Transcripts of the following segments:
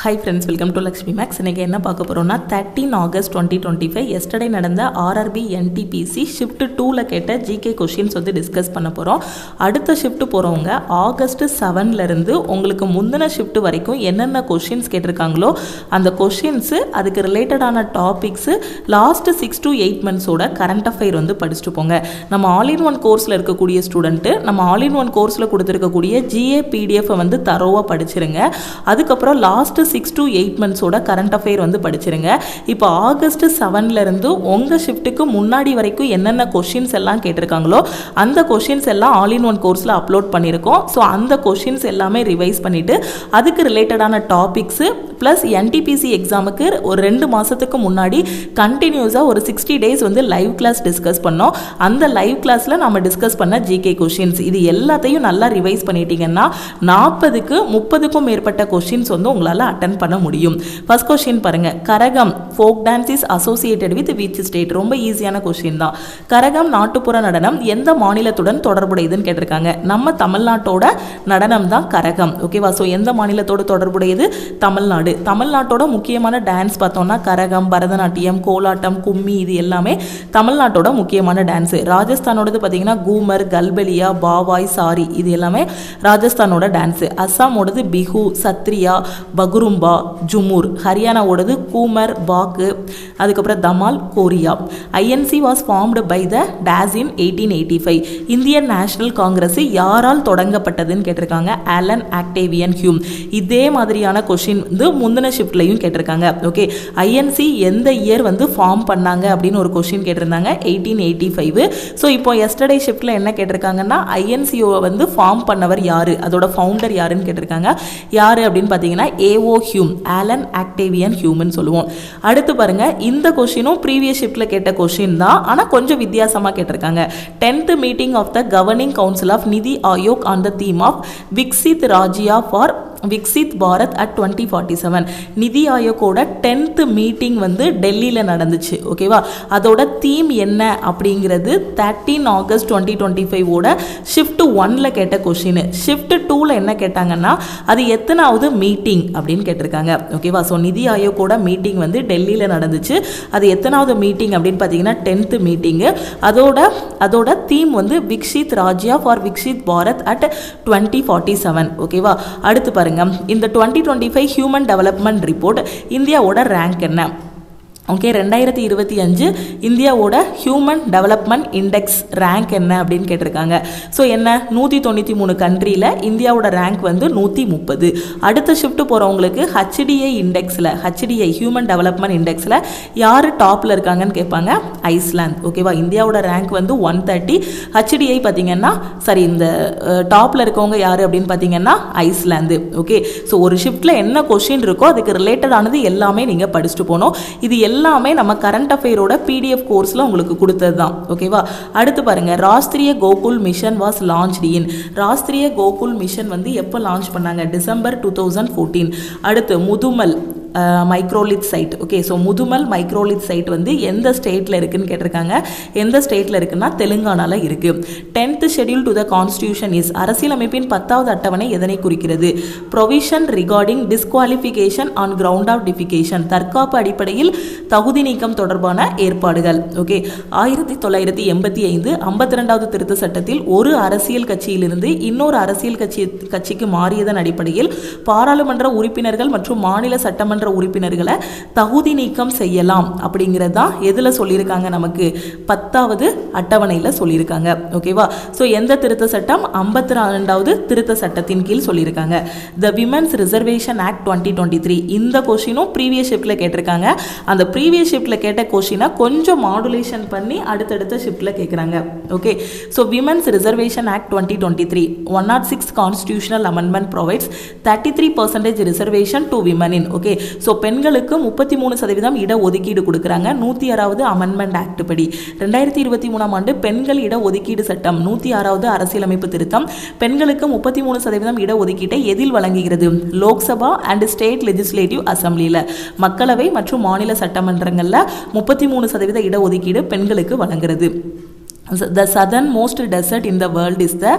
Hi friends, welcome to Lakshmi Maths. இன்றைக்கி என்ன பார்க்க போகிறோம்னா 13 ஆகஸ்ட் 2025 எஸ்டர்டே நடந்த ஆர்ஆர்பி என்டிபிசி ஷிஃப்ட் 2ல் கேட்ட ஜிகே கொஷின்ஸ் டிஸ்கஸ் பண்ண போகிறோம். அடுத்த ஷிஃப்ட் போகிறவங்க ஆகஸ்ட் 7லேருந்து உங்களுக்கு முந்தின ஷிஃப்ட் வரைக்கும் என்னென்ன கொஷின்ஸ் கேட்டிருக்காங்களோ அந்த கொஷின்ஸு, அதுக்கு ரிலேட்டடான டாபிக்ஸு, லாஸ்ட் 6 to 8 மந்த்ஸோட கரண்ட் அஃபேர் படிச்சுட்டு போங்க. நம்ம ஆல் இன் ஒன் கோர்ஸில் இருக்கக்கூடிய ஸ்டூடெண்ட்டு நம்ம ஆல் இன் ஒன் கோர்ஸில் கொடுத்துருக்கக்கூடிய ஜிஏ பிடிஎஃபை தரோவாக படிச்சிருங்க. அதுக்கப்புறம் லாஸ்ட் 6 to 8 மந்த்ஸோட கரண்ட் அஃபேர் படிச்சிருங்க. இப்போ ஆகஸ்ட் 7லேருந்து உங்கள் ஷிஃப்ட்டுக்கு முன்னாடி வரைக்கும் என்னென்ன கொஷின்ஸ் எல்லாம் கேட்டிருக்காங்களோ அந்த கொஷின்ஸ் எல்லாம் ஆல் இன் ஒன் கோர்ஸில் அப்லோட் பண்ணியிருக்கோம். ஸோ அந்த கொஷின்ஸ் எல்லாமே ரிவைஸ் பண்ணிவிட்டு அதுக்கு ரிலேட்டடான டாபிக்ஸு ப்ளஸ் என்டிபிசி எக்ஸாமுக்கு ஒரு 2 மாதத்துக்கு முன்னாடி கண்டினியூஸாக ஒரு 60 days லைவ் கிளாஸ் டிஸ்கஸ் பண்ணோம். அந்த லைவ் கிளாஸில் நம்ம டிஸ்கஸ் பண்ண ஜிகே கொஷின்ஸ் இது எல்லாத்தையும் நல்லா ரிவைஸ் பண்ணிட்டீங்கன்னா 40க்கு 30க்கும் மேற்பட்ட கொஷின்ஸ் உங்களால் அட்டன் பண்ண முடியும். ஃபர்ஸ்ட் கொஸ்டின் பாருங்க. கரகம் folk dance is associated with which state? ரொம்ப ஈஸியான கொஸ்டின் தான். கரகம் நாட்டுப்புற நடனம் எந்த மாநிலத்துடன் தொடர்புடையதுன்னு கேட்டிருக்காங்க. நம்ம தமிழ்நாட்டோட நடனம் தான் கரகம். ஓகேவா? ஸோ எந்த மாநிலத்தோடு தொடர்புடையது? தமிழ்நாடு. தமிழ்நாட்டோட முக்கியமான டான்ஸ் பார்த்தோம்னா கரகம், பரதநாட்டியம், கோலாட்டம், கும்மி இது எல்லாமே தமிழ்நாட்டோட முக்கியமான டான்ஸு. ராஜஸ்தானோடது பார்த்தீங்கன்னா கூமர், கல்பலியா, பாவாய், சாரி இது எல்லாமே ராஜஸ்தானோட டான்ஸு. அஸ்ஸாமோடது பிஹு, சத்ரியா, பகுரும்பா, ஜுமூர். ஹரியானாவோடது கூமர், பாக்கு, அதுக்கப்புறம் Dhamal, Khoria. INC was formed by the days in 1885. Indian National Congress யாரால் தொடங்கப்பட்டதுன்னு கேட்டிருக்காங்க. Allan Octavian Hume. இதே மாதிரியான கொஷின் முந்தின ஷிஃப்ட்லையும் கேட்டிருக்காங்க. ஓகே, ஐஎன்சி எந்த இயர் ஃபார்ம் பண்ணாங்க அப்படின்னு ஒரு கொஷின் கேட்டிருந்தாங்க. 1885. ஸோ இப்போ எஸ்டர்டே ஷிஃப்ட்டில் என்ன கேட்டிருக்காங்கன்னா ஐஎன்சிஓவை ஃபார்ம் பண்ணவர் யாரு, அதோட ஃபவுண்டர் யாருன்னு கேட்டிருக்காங்க. யாரு அப்படின்னு பார்த்தீங்கன்னா ஏஓ ஹியூம், ஆலன் ஆக்டேவியன் ஹியூம்னு சொல்லுவோம். அடுத்து பாருங்க, இந்த கொஷினும் ப்ரீவியஸ் ஷிஃப்ட்டில் கேட்ட கொஷின் தான், ஆனால் கொஞ்சம் வித்தியாசமாக கேட்டிருக்காங்க. 10th meeting of the governing council of NITI Aayog on the theme of Viksit Rajya for Viksit Bharat at 2047. நிதி ஆயோக்கோட 10th மீட்டிங் டெல்லியில் நடந்துச்சு. ஓகேவா? அதோட தீம் என்ன அப்படிங்கிறது 13 ஆகஸ்ட் 2025 ஷிஃப்ட் 1ல் கேட்ட கொஷின். ஷிஃப்ட் 2ல் என்ன கேட்டாங்கன்னா அது எத்தனாவது மீட்டிங் அப்படின்னு கேட்டிருக்காங்க. ஓகேவா? ஸோ நிதி ஆயோக்கோட மீட்டிங் டெல்லியில் நடந்துச்சு. அது எத்தனாவது மீட்டிங் அப்படின்னு பார்த்தீங்கன்னா 10th மீட்டிங்கு. அதோட theme Viksit Rajya for Viksit Bharat at 2047. ஓகேவா? அடுத்து பாருங்க, இந்த 2025 ஹியூமன் டெவலப்மெண்ட் ரிப்போர்ட் இந்தியாவோட ரேங்க் என்ன? ஓகே, 2025 இந்தியாவோட ஹியூமன் டெவலப்மெண்ட் இண்டெக்ஸ் ரேங்க் என்ன அப்படின்னு கேட்டிருக்காங்க. ஸோ என்ன, 193 கண்ட்ரியில் இந்தியாவோட ரேங்க் 130. அடுத்த ஷிஃப்ட் போகிறவங்களுக்கு ஹெச்டிஐ இண்டெக்ஸில், ஹெச்டிஐ ஹியூமன் டெவலப்மெண்ட் இண்டெக்ஸில் யார் டாப்பில் இருக்காங்கன்னு கேட்பாங்க. ஐஸ்லாந்து. ஓகேவா? இந்தியாவோட ரேங்க் 130. ஹெச்டிஐ பார்த்தீங்கன்னா இந்த டாப்பில் இருக்கவங்க யார் அப்படின்னு பார்த்தீங்கன்னா ஐஸ்லாந்து. ஓகே, ஸோ ஒரு ஷிஃப்ட்டில் என்ன கொஷின் இருக்கோ அதுக்கு ரிலேட்டடானது எல்லாமே நீங்கள் படிச்சுட்டு போகணும். இது எல்லாமே நம்ம கரண்ட் அஃபேரோட பிடிஎஃப் கோர்ஸில் உங்களுக்கு கொடுத்தது தான். ஓகேவா? அடுத்து பாருங்க, Rashtriya Gokul mission was launched in. Rashtriya Gokul mission எப்போ லான்ச் பண்ணாங்க? டிசம்பர் 2014. அடுத்து முதுமல் மைக்ரோலித் சைட். ஓகே, ஸோ முதுமல் மைக்ரோலித் சைட் எந்த ஸ்டேட்டில் இருக்குன்னு கேட்டிருக்காங்க. எந்த ஸ்டேட்டில் இருக்குன்னா தெலுங்கானாவில் இருக்குது. 10th schedule to the constitution is. அரசியலமைப்பின் 10வது அட்டவணை எதனை குறிக்கிறது? Provision regarding disqualification on ground of defection. தற்காப்பு அடிப்படையில் தகுதி நீக்கம் தொடர்பான ஏற்பாடுகள். ஓகே, 1985 52வது திருத்த சட்டத்தில் ஒரு அரசியல் கட்சியிலிருந்து இன்னொரு அரசியல் கட்சிக்கு மாறியதன் அடிப்படையில் பாராளுமன்ற உறுப்பினர்கள் மற்றும் மாநில சட்டமன்ற உறுப்பினர்களை தகுதி நீக்கம் செய்யலாம் அப்படிங்கிறது தான் எதில் சொல்லியிருக்காங்க? நமக்கு 10வது அட்டவணையில் சொல்லியிருக்காங்க. ஓகேவா? ஸோ எந்த திருத்த சட்டம்? 52வது திருத்த சட்டத்தின் கீழ் சொல்லியிருக்காங்க. த விமென்ஸ் ரிசர்வேஷன் ஆக்ட் 2023. இந்த கொஷினும் ப்ரீவியஸ் ஷிஃப்ட்டில் கேட்டிருக்காங்க. அந்த ப்ரீவியஸ் ஷிஃப்ட்டில் கேட்ட கொஷினை கொஞ்சம் மாடுலேஷன் பண்ணி அடுத்தடுத்த ஷிஃப்ட்டில் கேட்குறாங்க. Okay, so women's reservation act 2023 106 constitutional amendment provides 33% reservation to women in. Okay, so பெண்களுக்கு 33% இட ஒதுக்கீடு கொடுக்குறாங்க 106வது அமெண்ட்மெண்ட் ஆக்ட் படி. 2023ஆம் ஆண்டு பெண்கள் இட ஒதுக்கீடு சட்டம் 106வது அரசியலமைப்பு திருத்தம் பெண்களுக்கு 33% இட ஒதுக்கீட்டை எதில் வழங்குகிறது? லோக்சபா அண்ட் ஸ்டேட் லெஜிஸ்லேட்டிவ் அசம்பிளியில், மக்களவை மற்றும் மாநில சட்டமன்றங்களில் 33% இட ஒதுக்கீடு பெண்களுக்கு வழங்குறது. the southernmost desert in the world is the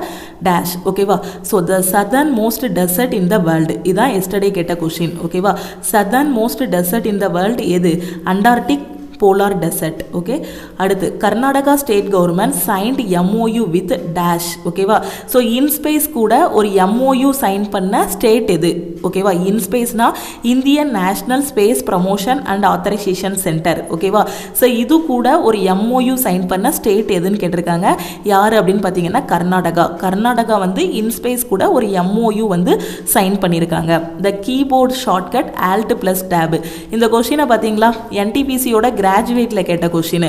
dash. ஓகேவா? So the southernmost desert in the world இதான் எஸ்டர்டே கேட்ட கொஷின். ஓகேவா? southernmost desert in the world எது? Antarctic polar desert. ஓகே, அடுத்து Karnataka state government signed MOU with dash. ஓகேவா? So INSPACe கூட ஒரு MOU sign பண்ண ஸ்டேட் எது? ஓகேவா? இன்ஸ்பேஸ்னா Indian national space promotion and authorisation centre. ஓகேவா? ஸோ இது கூட ஒரு MOU சைன் பண்ண ஸ்டேட் எதுன்னு கேட்டிருக்காங்க. யார் அப்படின்னு பார்த்தீங்கன்னா கர்நாடகா. கர்நாடகா வந்து இன்ஸ்பேஸ் கூட ஒரு MOU வந்து சைன் பண்ணியிருக்காங்க. The keyboard shortcut alt plus tab. இந்த கொஷினை பார்த்தீங்களா, NTPCயோட கிராஜுவேட்டில் கேட்ட கொஷின்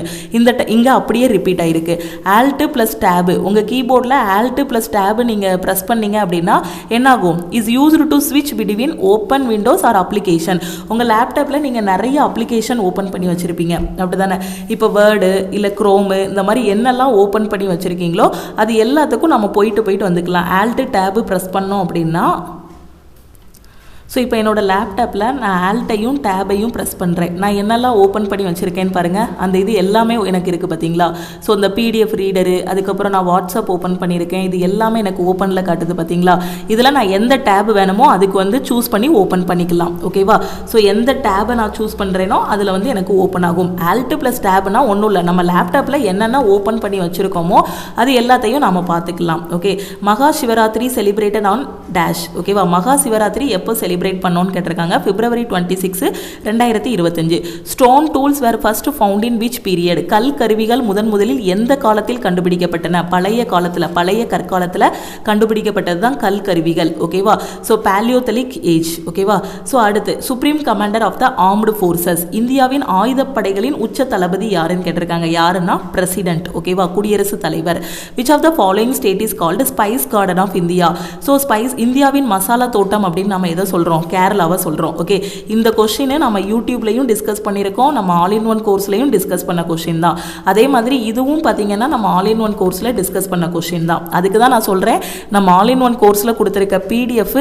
இங்கே அப்படியே ரிப்பீட் ஆயிருக்கு. ஆல்ட் ப்ளஸ் டேபு, உங்கள் கீபோர்டில் ஆல்ட் ப்ளஸ் டேபு நீங்கள் ப்ரெஸ் பண்ணீங்க அப்படின்னா என்னாகும்? இஸ் யூஸ்டு டு ஸ்விட்ச் between open windows or application. உங்கள் லேப்டாப்பில் நீங்கள் நிறைய அப்ளிகேஷன் ஓப்பன் பண்ணி வச்சுருப்பீங்க, அப்படி தானே? இப்போ வேர்டு இல்லை க்ரோமு இந்த மாதிரி என்னெல்லாம் ஓப்பன் பண்ணி வச்சுருக்கீங்களோ அது எல்லாத்துக்கும் நம்ம போயிட்டு வந்துக்கலாம். ஆல்ட் டேபு ப்ரெஸ் பண்ணோம் அப்படின்னா ஸோ இப்போ என்னோடய லேப்டாப்பில் நான் ஆல்ட்டையும் டேபையும் ப்ரெஸ் பண்ணுறேன். நான் என்னெல்லாம் ஓப்பன் பண்ணி வச்சுருக்கேன்னு பாருங்கள். அந்த இது எல்லாமே எனக்கு இருக்குது பார்த்தீங்களா? ஸோ இந்த PDF ரீடரு, அதுக்கப்புறம் நான் வாட்ஸ்அப் ஓப்பன் பண்ணியிருக்கேன். இது எல்லாமே எனக்கு ஓப்பனில் காட்டுது பார்த்தீங்களா? இதில் நான் எந்த டேப் வேணுமோ அதுக்கு வந்து சூஸ் பண்ணி ஓப்பன் பண்ணிக்கலாம். ஓகேவா? ஸோ எந்த டேபை நான் சூஸ் பண்ணுறேனோ அதில் வந்து எனக்கு ஓப்பன் ஆகும். ஆல்ட் ப்ளஸ் டேப்னா ஒன்றும் இல்லை, நம்ம லேப்டாப்பில் என்னென்ன ஓப்பன் பண்ணி வச்சுருக்கோமோ அது எல்லாத்தையும் நம்ம பார்த்துக்கலாம். ஓகே, மகா சிவராத்திரி செலிப்ரேட்டட் ஆன் டேஷ். ஓகேவா? மகா சிவராத்திரி எப்போ செலிப்ரேட் பண்ணோன்னு கேட்டிருக்காங்க. February 26, 2025. Stone tools were first found in which period. கல் கருவிகள் முதலில் எந்த காலத்தில் கண்டுபிடிக்கப்பட்டன? பழைய காலத்தில், பழைய கற்காலத்தில் கண்டுபிடிக்கப்பட்டது தான் கல் கருவிகள். ஓகேவா? So palaeolithic age. ஓகேவா? ஸோ அடுத்து supreme commander of the armed forces. இந்தியாவின் ஆயுதப்படைகளின் உச்ச தளபதி யாருன்னு கேட்டிருக்காங்க. யாருன்னா பிரசிடென்ட். ஓகேவா? குடியரசுத் தலைவர். Which of the following state is called spice garden of India. So spice இந்தியாவின் மசாலா தோட்டம் அப்படின்னு நம்ம எதை சொல்கிறோம்? கேரளாவை சொல்கிறோம். ஓகே, இந்த கொஷினை நம்ம யூடியூப்லையும் டிஸ்கஸ் பண்ணியிருக்கோம், நம்ம ஆல் இன் ஒன் கோர்ஸ்லையும் டிஸ்கஸ் பண்ண கொஷின் தான். அதே மாதிரி இதுவும் பார்த்தீங்கன்னா நம்ம ஆல் இன் ஒன் கோர்ஸில் டிஸ்கஸ் பண்ண கொஷின் தான். அதுக்கு தான் நான் சொல்கிறேன், நம்ம ஆல் இன் ஒன் கோர்ஸில் கொடுத்துருக்க PDF,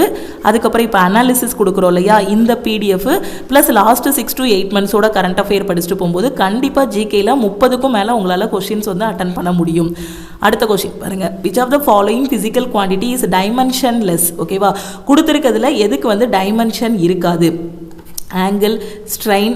அதுக்கப்புறம் இப்போ அனாலிசிஸ் கொடுக்குறோம் இல்லையா, இந்த PDF ப்ளஸ் லாஸ்ட் 6 to 8 monthsோட கரண்ட் அஃபேர் படிச்சுட்டு போகும்போது கண்டிப்பாக GKல 30க்கும் மேலே உங்களால் கொஷின்ஸ் வந்து அட்டன் பண்ண முடியும். அடுத்த கொஷின் பாருங்க. Which of the following physical quantity is dimensionless. ஓகேவா? கொடுத்துருக்கிறதுல எதுக்கு வந்து டைமென்ஷன் இருக்காது? ஆங்கிள், ஸ்ட்ரெயின்,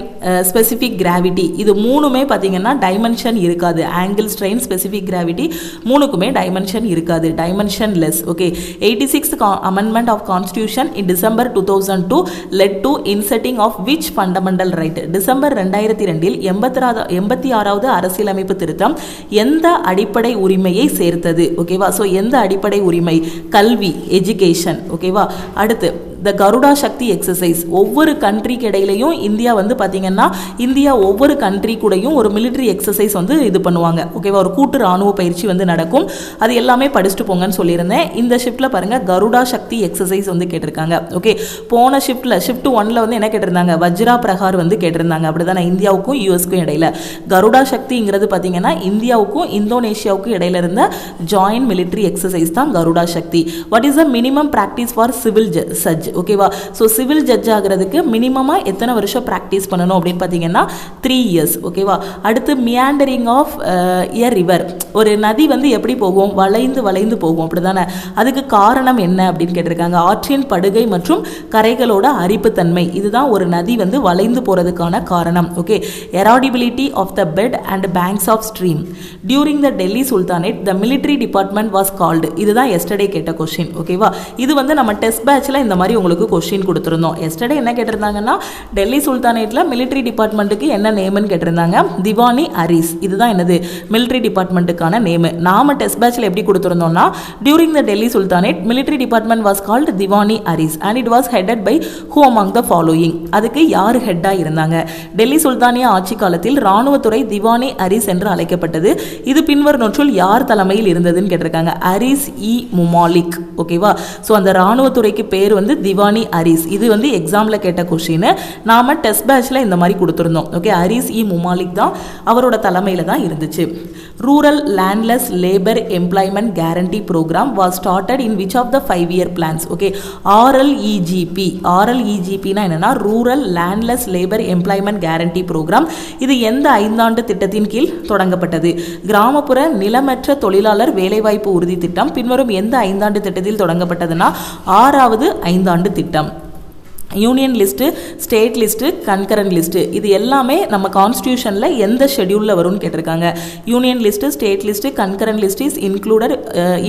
ஸ்பெசிஃபிக் கிராவிட்டி, இது மூணுமே பார்த்தீங்கன்னா டைமென்ஷன் இருக்காது. ஆங்கிள், ஸ்ட்ரெயின், ஸ்பெசிஃபிக் கிராவிட்டி மூணுக்குமே டைமென்ஷன் இருக்காது. Dimensionless. Okay, 86th amendment of constitution in December 2002 led to inserting of which fundamental right. December 2002 86வது அரசியலமைப்பு திருத்தம் எந்த அடிப்படை உரிமையை சேர்த்தது? ஓகேவா? ஸோ எந்த அடிப்படை உரிமை? கல்வி, எஜுகேஷன். ஓகேவா? அடுத்து த கருடா சக்தி எக்ஸசைஸ். ஒவ்வொரு கண்ட்ரிக்கு இடையிலையும் இந்தியா வந்து பார்த்தீங்கன்னா இந்தியா ஒவ்வொரு கண்ட்ரி கூடயும் ஒரு மிலிட்ரி எக்ஸசைஸ் வந்து இது பண்ணுவாங்க. ஓகேவா? ஒரு கூட்டு ராணுவ பயிற்சி வந்து நடக்கும். அது எல்லாமே படிச்சுட்டு போங்கன்னு சொல்லியிருந்தேன். இந்த ஷிஃப்ட்டில் பாருங்கள் கருடா சக்தி எக்ஸசைஸ் வந்து கேட்டிருக்காங்க. ஓகே, போன ஷிஃப்ட் 1 வந்து என்ன கேட்டிருந்தாங்க? வஜ்ரா பிரகார் வந்து கேட்டிருந்தாங்க. அப்படி தானே? இந்தியாவுக்கும் யூஎஸ்க்கும் இடையில. கருடா சக்திங்கிறது பார்த்தீங்கன்னா இந்தியாவுக்கும் இந்தோனேஷியாவுக்கும் இடையில இருந்த ஜாயின்ட் மிலிட்ரி எக்ஸசைஸ் தான் Garuda Shakti. What is the minimum practice for civil judge? ஓகேவா? ஸோ சிவில் ஜட்ஜ் ஆகிறதுக்கு மினிமமாக எத்தனை வருஷம் ப்ராக்டிஸ் பண்ணணும் அப்படின்னு பார்த்தீங்கன்னா 3 years. ஓகேவா? அடுத்து மியாண்டரிங் ஆஃப் எ ரிவர். ஒரு நதி வந்து எப்படி போகும்? வளைந்து போகும், அப்படி தானே? அதுக்கு காரணம் என்ன அப்படின்னு கேட்டிருக்காங்க. ஆற்றின் படுகை மற்றும் கரைகளோட அரிப்புத்தன்மை, இதுதான் ஒரு நதி வந்து வளைந்து போகிறதுக்கான காரணம். Okay, erodibility of the bed and banks of stream. During the Delhi sultanate the military department was called. இதுதான் எஸ்டர்டே கேட்ட கொஸ்டின். ஓகேவா? இது வந்து நம்ம டெஸ்ட் பேட்சில் இந்த மாதிரி உங்களுக்கு கொஸ்டின் கொடுத்துருந்தோம். எஸ்டர்டே என்ன கேட்டிருந்தாங்கன்னா டெல்லி சுல்தானேட்டில் மிலிட்ரி டிபார்ட்மெண்ட்டுக்கு என்ன நேம்னு கேட்டிருந்தாங்க. திவானி அரிஸ். இதுதான் என்னது? மிலிட்ரி டிபார்ட்மெண்ட்டுக்கான நேமு. நாம டெஸ்ட் பேட்சில் எப்படி கொடுத்துருந்தோம்னா during the Delhi sultanate military department was called Diwani Arz and it was headed by who among the following. அதுக்கு யார் ஹெட்டாக இருந்தாங்க? டெல்லி சுல்தானியா ஆட்சி காலத்தில் ராணுவத்துறை திவானி அரிஸ் என்று அழைக்கப்பட்டது. இது பின்வருவனவற்றுள் யார் தலைமையில் இருந்ததுன்னு கேட்டிருக்காங்க. அரிஸ் இ முமாலிக். ஓகேவா? ஸோ அந்த ராணுவத்துறைக்கு பேர் வந்து ஜிவானி அரிஸ். இது வந்து எக்ஸாமில் கேட்ட கொஷின். நாம் டெஸ்ட் பேட்சில் இந்த மாதிரி கொடுத்துருந்தோம். ஓகே, அரிஸ் இ முமாலிக் தான் அவரோட தலைமையில் தான் இருந்துச்சு. Rural landless labour employment guarantee programme was started in which of the 5-year plans. Okay, RLEGP. RLEGPனா என்னன்னா rural landless labour employment guarantee programme. இது எந்த 5-ஆண்டு திட்டத்தின் கீழ் தொடங்கப்பட்டது? கிராமப்புற நிலமற்ற தொழிலாளர் வேலைவாய்ப்பு உறுதி திட்டம் பின்வரும் எந்த 5-ஆண்டு திட்டத்தில் தொடங்கப்பட்டதுன்னா 6வது 5-ஆண்டு திட்டம். Union list, state list, concurrent list இது எல்லாமே நம்ம கான்ஸ்டியூஷனில் எந்த ஷெடியூலில் வரும்னு கேட்டிருக்காங்க. Union list, state list, concurrent list is included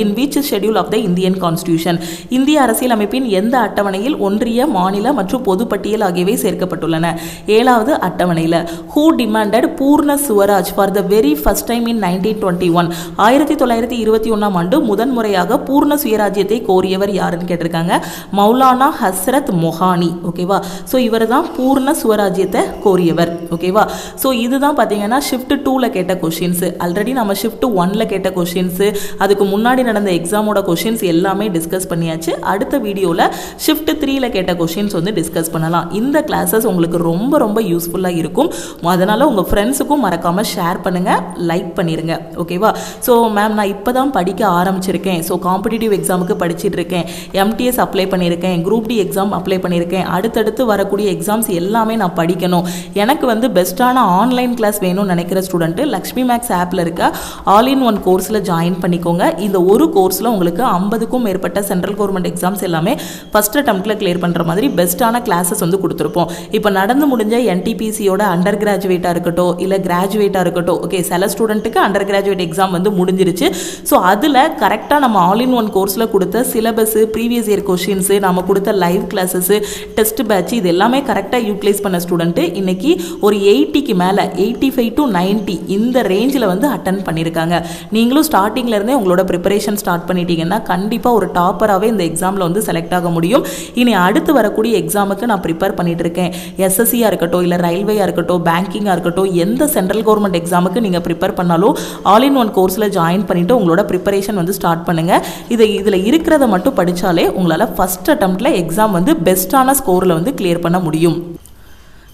in which schedule of the Indian constitution. இந்திய அரசியல் அமைப்பின் எந்த அட்டவணையில் ஒன்றிய, மாநில மற்றும் பொதுப்பட்டியல் ஆகியவை சேர்க்கப்பட்டுள்ளன? 7வது அட்டவணையில். ஹூ டிமாண்டட் பூர்ண Swaraj for the very first time in 1921? 1921ஆம் ஆண்டு முதன்முறையாக பூர்ண சுயராஜ்யத்தை கோரியவர் யாருன்னு கேட்டிருக்காங்க. மௌலானா ஹஸ்ரத் மொஹானி. ஓகேவா, ஸோ இவர் தான் பூர்ண சுவராஜ்யத்தை கோரியவர். ஓகேவா, ஸோ இதுதான் பார்த்தீங்கன்னா ஷிஃப்ட் 2ல கேட்ட கொஷின்ஸ். ஆல்ரெடி நம்ம ஷிஃப்ட் 1ல கேட்ட கொஷின்ஸு, அதுக்கு முன்னாடி நடந்த எக்ஸாமோட கொஷின்ஸ் எல்லாமே டிஸ்கஸ் பண்ணியாச்சு. அடுத்த வீடியோவில் ஷிஃப்ட் 3ல கேட்ட கொஷின்ஸ் வந்து டிஸ்கஸ் பண்ணலாம். இந்த கிளாஸஸ் உங்களுக்கு ரொம்ப ரொம்ப யூஸ்ஃபுல்லாக இருக்கும். அதனால் உங்கள் ஃப்ரெண்ட்ஸுக்கும் மறக்காமல் ஷேர் பண்ணுங்கள், லைக் பண்ணிடுங்க. ஓகேவா, ஸோ மேம் நான் இப்போ தான் படிக்க ஆரம்பிச்சிருக்கேன். ஸோ காம்படிட்டிவ் எக்ஸாமுக்கு படிச்சுட்டு இருக்கேன், MTS அப்ளை பண்ணியிருக்கேன், குரூப் டி எக்ஸாம் அப்ளை பண்ணியிருக்கேன், அடுத்தடுத்து வரக்கூடிய எக்ஸாம்ஸ் எல்லாமே நான் படிக்கணும், எனக்கு வந்து பெஸ்ட்டான ஆன்லைன் கிளாஸ் வேணும்னு நினைக்கிற ஸ்டூடெண்ட்டு லக்ஷ்மி மேக்ஸ் ஆப்பில் இருக்க ஆல் இன் ஒன் கோர்ஸில் ஜாயின் பண்ணிக்கோங்க. இந்த ஒரு கோர்ஸில் உங்களுக்கு 50க்கும் மேற்பட்ட சென்ட்ரல் கவர்மெண்ட் எக்ஸாம்ஸ் எல்லாமே ஃபஸ்ட் அட்டம்ப்டில் கிளியர் பண்ணுற மாதிரி பெஸ்ட்டான கிளாஸஸ் வந்து கொடுத்துருப்போம். இப்போ நடந்து முடிஞ்ச NTPCயோட அண்டர் கிராஜுவேட்டாக இருக்கட்டும் இல்லை கிராஜுவேட்டாக இருக்கட்டும், ஓகே சில ஸ்டூடெண்ட்டுக்கு அண்டர் கிராஜுவேட் எக்ஸாம் வந்து முடிஞ்சிருச்சு. ஸோ அதில் கரெக்டாக நம்ம ஆல் இன் ஒன் கோர்ஸில் கொடுத்த சிலபஸ், ப்ரீவியஸ் இயர் கொஷின்ஸு, நம்ம கொடுத்த லைவ் கிளாஸஸ், டெஸ்ட் பேட்ச் இது எல்லாமே கரெக்டாக யூட்டிலைஸ் பண்ண ஸ்டூடெண்ட்டு இன்னைக்கு ஒரு 80க்கு மேலே 85 to 90 இந்த ரேஞ்சில் வந்து அட்டன் பண்ணியிருக்காங்க. நீங்களும் ஸ்டார்டிங்லேருந்தே உங்களோட ப்ரிப்பரேஷன் ஸ்டார்ட் பண்ணிட்டீங்கன்னா கண்டிப்பாக ஒரு டாப்பராகவே இந்த எக்ஸாமில் வந்து செலக்ட் ஆக முடியும். இனி அடுத்து வரக்கூடிய எக்ஸாமுக்கு நான் ப்ரிப்பேர் பண்ணிட்டு இருக்கேன். SSCயாக இருக்கட்டும் இல்லை ரயில்வேயாக இருக்கட்டும், பேங்கிங்காக இருக்கட்டும், எந்த சென்ட்ரல் கவர்மெண்ட் எக்ஸாமுக்கு நீங்கள் ப்ரிப்பேர் பண்ணாலும் ஆல் இன் ஒன் கோர்ஸில் ஜாயின் பண்ணிவிட்டு உங்களோட ப்ரிப்பரேஷன் வந்து ஸ்டார்ட் பண்ணுங்கள். இதில் இருக்கிறத மட்டும் படித்தாலே உங்களால் ஃபஸ்ட் அட்டம்ப்டில் எக்ஸாம் வந்து பெஸ்ட்டான ஸ்கோரில் வந்து கிளியர் பண்ண முடியும்.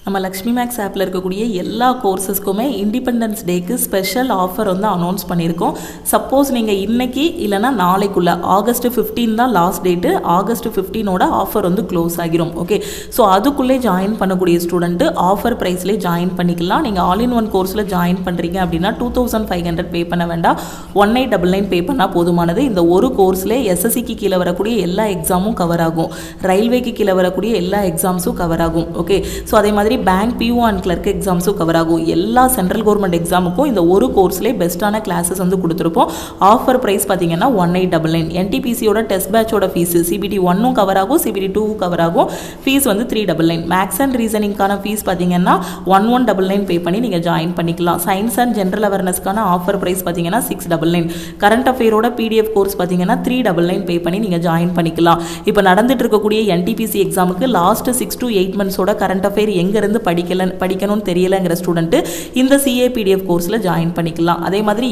நம்ம லக்ஷ்மி மேக்ஸ் ஆப்பில் இருக்கக்கூடிய எல்லா கோர்சஸ்க்குமே இண்டிபெண்டன்ஸ் டேக்கு ஸ்பெஷல் ஆஃபர் வந்து அனௌன்ஸ் பண்ணியிருக்கோம். சப்போஸ் நீங்கள் இன்றைக்கி இல்லைனா நாளைக்குள்ளே ஆகஸ்ட் 15 தான் லாஸ்ட் டேட்டு, ஆகஸ்ட் 15ஓட ஆஃபர் வந்து க்ளோஸ் ஆகிரும். ஓகே, ஸோ அதுக்குள்ளே ஜாயின் பண்ணக்கூடிய ஸ்டூடெண்ட்டு ஆஃபர் ப்ரைஸ்லேயே ஜாயின் பண்ணிக்கலாம். நீங்கள் ஆல் இன் ஒன் கோர்ஸில் ஜாயின் பண்ணுறீங்க அப்படின்னா 2500 பே பண்ண வேண்டாம், 1899 பே பண்ணால் போதுமானது. இந்த ஒரு கோர்ஸ்லேயே SSCக்கு கீழே வரக்கூடிய எல்லா எக்ஸாமும் கவர் ஆகும், ரயில்வேக்கு கீழே வரக்கூடிய எல்லா எக்ஸாம்ஸும் கவர் ஆகும். ஓகே, ஸோ அதே மாதிரி பேங்க், PO அண்ட் கிளர்க் எக்ஸாம்ஸும் கவர் ஆகும். எல்லா சென்ட்ரல் கவர்மெண்ட் எக்ஸாமுக்கும் இந்த ஒரு கோர்ஸ்லேயே பெஸ்ட்டான கிளாஸஸ் வந்து கொடுத்துருப்போம். ஆஃபர் ப்ரைஸ் பார்த்தீங்கன்னா 1899. NTPCயோட டெஸ்ட் பேட்சோட ஃபீஸ் CBT 1ம் கவர் ஆகும், CBT 2ம் கவர் ஆகும். ஃபீஸ் வந்து 399. மேக்ஸ் அண்ட் ரீசனிங்கான ஃபீஸ் பார்த்தீங்கன்னா 1199 பே பண்ணி நீங்கள் ஜாயின் பண்ணிக்கலாம். சயின்ஸ் அண்ட் ஜென்ரல் அவேர்னஸ்க்கான ஆஃபர் ப்ரைஸ் பார்த்தீங்கன்னா 699. கரண்ட் அஃபேரோட PDF கோர்ஸ் பார்த்தீங்கன்னா 399 பே பண்ணி நீங்கள் ஜாயின் பண்ணிக்கலாம். இப்போ நடந்துட்டு இருக்கக்கூடிய NTPC எக்ஸாமுக்கு லாஸ்ட் 6 to 8 மந்த்ஸோட கரண்ட் அஃபேர் எங்கேருந்து படிக்கணும்னு தெரியலைங்கிற ஸ்டூடெண்ட்டு இந்த CA PDF கோர்ஸில் ஜாயின் பண்ணிக்கலாம். அதே மாதிரி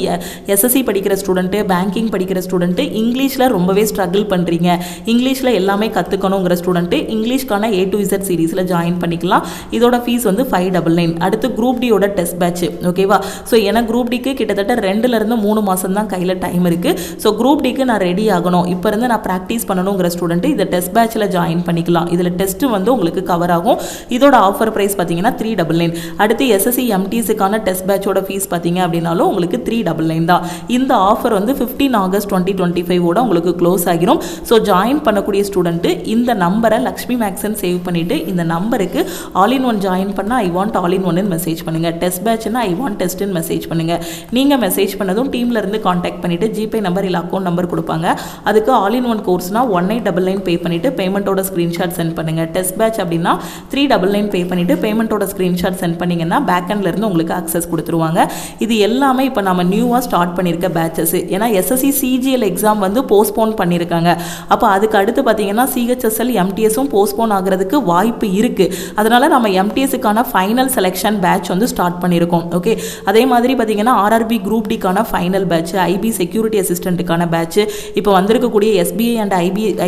SSC படிக்கிற ஸ்டூடெண்ட்டு, பேங்கிங் படிக்கிற ஸ்டூடெண்ட்டு, இங்கிலீஷில் ரொம்பவே ஸ்ட்ரகிள் பண்ணுறீங்க, இங்கிலீஷில் எல்லாமே கற்றுக்கணுங்கிற ஸ்டூடெண்ட்டு இங்கிலீஷ்க்கான A to Z சீரீஸில் ஜாயின் பண்ணிக்கலாம். இதோட ஃபீஸ் வந்து 599. அடுத்து குரூப் டியோட டெஸ்ட் பேட்ச். ஓகேவா, ஸோ ஏன்னா குரூப் டிக்கு கிட்டத்தட்ட 2-3 மாதம் தான் கையில் டைம் இருக்குது. ஸோ குரூப் டிக்கு நான் ரெடி ஆகணும், இப்போ இருந்து நான் ப்ராக்டிஸ் பண்ணணுங்கிற ஸ்டூடெண்ட்டு இந்த டெஸ்ட் பேட்சில் ஜாயின் பண்ணிக்கலாம். இதில் டெஸ்ட்டு வந்து உங்களுக்கு கவர் ஆகும். இதோட ஆஃபர் ப்ரைஸ் பார்த்தீங்கன்னா 399. அடுத்து SSC MTSக்கான டெஸ்ட் பேட்சோட ஃபீஸ் பார்த்தீங்க அப்படின்னாலும் உங்களுக்கு 399 தான். இந்த ஆஃபர் வந்து 15 ஆகஸ்ட் 2025ஓட உங்களுக்கு க்ளோஸ் ஆகிரும். ஸோ ஜாயின் பண்ணக்கூடிய ஸ்டூடெண்ட்டு இந்த நம்பரை லக்ஷ்மி மேக்ஸ்ன்னு சேவ் பண்ணிவிட்டு இந்த நம்பருக்கு ஆல் இன் ஒன் ஜாயின் பண்ணால் ஐ வாண்ட் ஆல் இன் ஒன்னு மெசேஜ் பண்ணுங்கள், டெஸ்ட் பேட்ச்னா ஐ வாண்ட் டெஸ்ட்டுன்னு மெசேஜ் பண்ணுங்கள். நீங்கள் மெசேஜ் பண்ணதும் டீமில் இருந்து காண்டாக்ட் பண்ணிவிட்டு ஜிபே நம்பர் இல்லை அக்கௌண்ட் நம்பர் கொடுப்பாங்க. அதுக்கு ஆல் இன் ஒன் கோர்ஸ்னால் 1899 பே பண்ணிவிட்டு பேமெண்ட்டோட ஸ்க்ரீன்ஷாட் சென்ட் பண்ணுங்கள். டெஸ்ட் பேட்ச் அப்படின்னா 399 பே பண்ணிவிட்டு பண்ணிவிட்டு பேமெண்ட்டோட ஸ்க்ரீன்ஷாட் சென்ட் பண்ணிங்கன்னா பேக்கெண்ட்லேருந்து உங்களுக்கு அக்சஸ் கொடுத்துருவாங்க. இது எல்லாமே இப்போ நம்ம நியூவாக ஸ்டார்ட் பண்ணியிருக்க பேட்சஸ். ஏன்னா எஸ்எஸ்சி சிஜிஎல் எக்ஸாம் வந்து போஸ்ட்போன் பண்ணியிருக்காங்க. அப்போ அதுக்கு அடுத்து பார்த்தீங்கன்னா சிஹெச்எஸ்எல் எம்டிஎஸும் போஸ்ட்போன் ஆகிறதுக்கு வாய்ப்பு இருக்குது. அதனால் நம்ம எம்டிஎஸ்க்கான ஃபைனல் செலெக்ஷன் பேட்ச் வந்து ஸ்டார்ட் பண்ணியிருக்கோம். ஓகே, அதே மாதிரி பார்த்தீங்கன்னா ஆர்ஆர்பி குரூப் டிக்கான ஃபைனல் பேட்ச், ஐபி செக்யூரிட்டி அசிஸ்டண்ட்டுக்கான பேட்ச், இப்போ வந்திருக்கக்கூடிய எஸ்பிஐ அண்ட்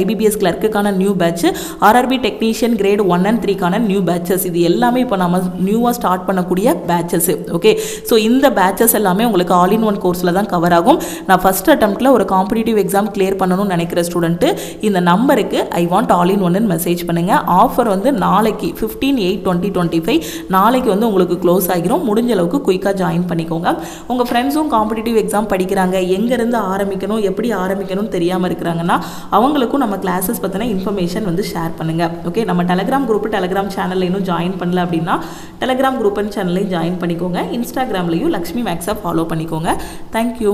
ஐபிபிஎஸ் கிளர்க்குக்கான நியூ பேட்ச், ஆர்ஆர்பி டெக்னீஷியன் கிரேட் 1 and 3க்கான நியூ பேட்சஸ், இது எல்லாமே இப்போ நம்ம நியூவாக ஸ்டார்ட் பண்ணக்கூடிய பேட்சஸ். ஓகே, ஸோ இந்த பேட்சஸ் எல்லாமே உங்களுக்கு ஆல் இன் ஒன் கோர்ஸில் தான் கவர் ஆகும். நான் ஃபர்ஸ்ட் அட்டெம்ப்ட்டில் ஒரு காம்படிட்டிவ் எக்ஸாம் கிளியர் பண்ணணும்னு நினைக்கிற ஸ்டூடெண்ட்டு இந்த நம்பருக்கு ஐ வாண்ட் ஆல் இன் ஒன்னு மெசேஜ் பண்ணுங்கள். ஆஃபர் வந்து நாளைக்கு 15/8/2025 நாளைக்கு வந்து உங்களுக்கு க்ளோஸ் ஆகிரும். முடிஞ்ச அளவுக்கு குயிக்காக ஜாயின் பண்ணிக்கோங்க. உங்கள் ஃப்ரெண்ட்ஸும் காம்படிட்டிவ் எக்ஸாம் படிக்கிறாங்க, எங்கேருந்து ஆரம்பிக்கணும் எப்படி ஆரம்பிக்கணும்னு தெரியாமல் இருக்கிறாங்கன்னா அவங்களுக்கும் நம்ம கிளாஸஸ் பற்றின இன்ஃபர்மேஷன் வந்து ஷேர் பண்ணுங்கள். ஓகே, நம்ம டெலகிராம் குரூப் டெலகிராம் சேனலில் இன்னும் ஜாயின் பண்ணல அப்படின்னா டெலகிராம் குரூப் அண்ட் சேனலையும் ஜாயின் பண்ணிக்கோங்க. இன்ஸ்டாகிராம்லையும் லக்ஷ்மி மேக்ஸை ஃபாலோ பண்ணிக்கோங்க. தேங்க்யூ.